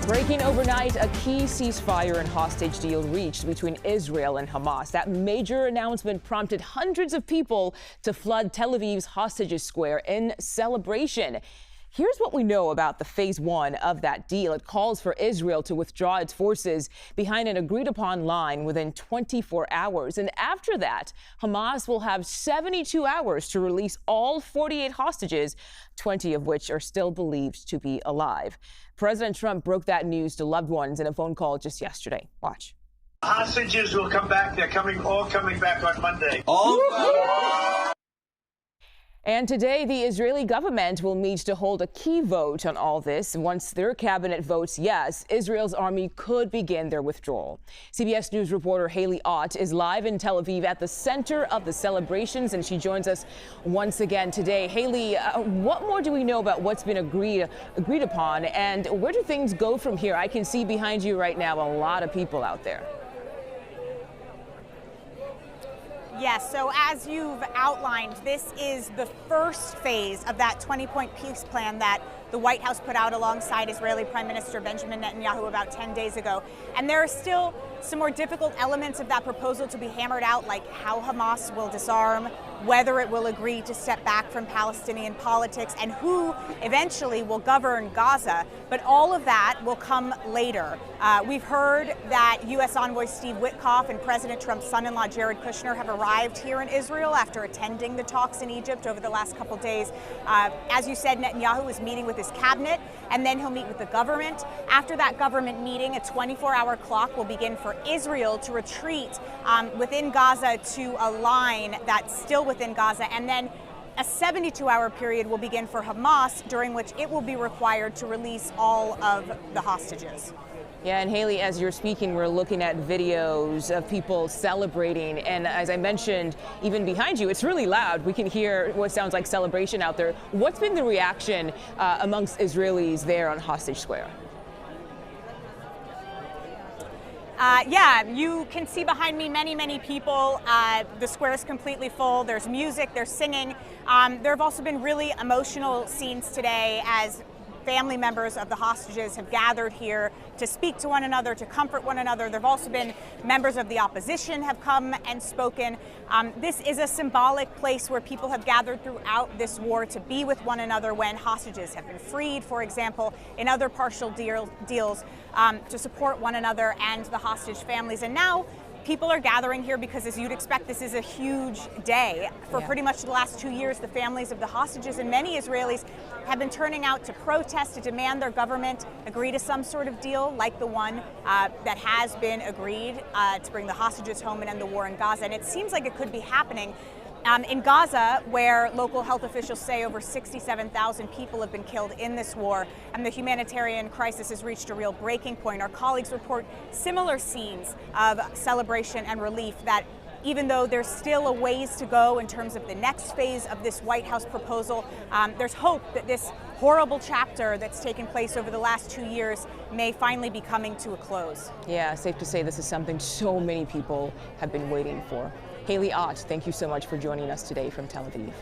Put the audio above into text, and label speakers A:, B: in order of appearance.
A: Breaking overnight, a key ceasefire and hostage deal reached between Israel and Hamas. That major announcement prompted hundreds of people to flood Tel Aviv's Hostages Square in celebration. Here's what we know about the phase one of that deal. It calls for Israel to withdraw its forces behind an agreed-upon line within 24 hours. And after that, Hamas will have 72 hours to release all 48 hostages, 20 of which are still believed to be alive. President Trump broke that news to loved ones in a phone call just yesterday. Watch.
B: Hostages will come back. They're all coming back on Monday.
A: And today, the Israeli government will meet to hold a key vote on all this. Once their cabinet votes yes, Israel's army could begin their withdrawal. CBS News reporter Haley Ott is live in Tel Aviv at the center of the celebrations, and she joins us once again today. Haley, what more do we know about what's been agreed upon, and where do things go from here? I can see behind you right now a lot of people out there.
C: Yes, so as you've outlined, this is the first phase of that 20-point peace plan that the White House put out alongside Israeli Prime Minister Benjamin Netanyahu about 10 days ago. And there are still some more difficult elements of that proposal to be hammered out, like how Hamas will disarm, whether it will agree to step back from Palestinian politics, and who eventually will govern Gaza. But all of that will come later. We've heard that U.S. Envoy Steve Witkoff and President Trump's son-in-law Jared Kushner have arrived here in Israel after attending the talks in Egypt over the last couple days. As you said, Netanyahu is meeting with his cabinet, and then he'll meet with the government. After that government meeting, a 24-hour clock will begin for Israel to retreat within Gaza to a line that's still within Gaza, and then a 72-hour period will begin for Hamas, during which it will be required to release all of the hostages.
A: Yeah, and Haley, as you're speaking, we're looking at videos of people celebrating. And as I mentioned, even behind you, it's really loud. We can hear what sounds like celebration out there. What's been the reaction amongst Israelis there on Hostage Square?
C: Yeah, you can see behind me many people. The square is completely full. There's music, there's singing. There have also been really emotional scenes today as family members of the hostages have gathered here to speak to one another, to comfort one another. There have also been members of the opposition have come and spoken. This is a symbolic place where people have gathered throughout this war to be with one another when hostages have been freed, for example, in other partial deals to support one another and the hostage families. And now people are gathering here because, as you'd expect, this is a huge day. For pretty much the last 2 years, the families of the hostages and many Israelis have been turning out to protest, to demand their government agree to some sort of deal like the one that has been agreed to bring the hostages home and end the war in Gaza. And it seems like it could be happening in Gaza, where local health officials say over 67,000 people have been killed in this war, and the humanitarian crisis has reached a real breaking point. Our colleagues report similar scenes of celebration and relief, that even though there's still a ways to go in terms of the next phase of this White House proposal, there's hope that this horrible chapter that's taken place over the last 2 years may finally be coming to a close.
A: Yeah, safe to say this is something so many people have been waiting for. Haley Ott, thank you so much for joining us today from Tel Aviv.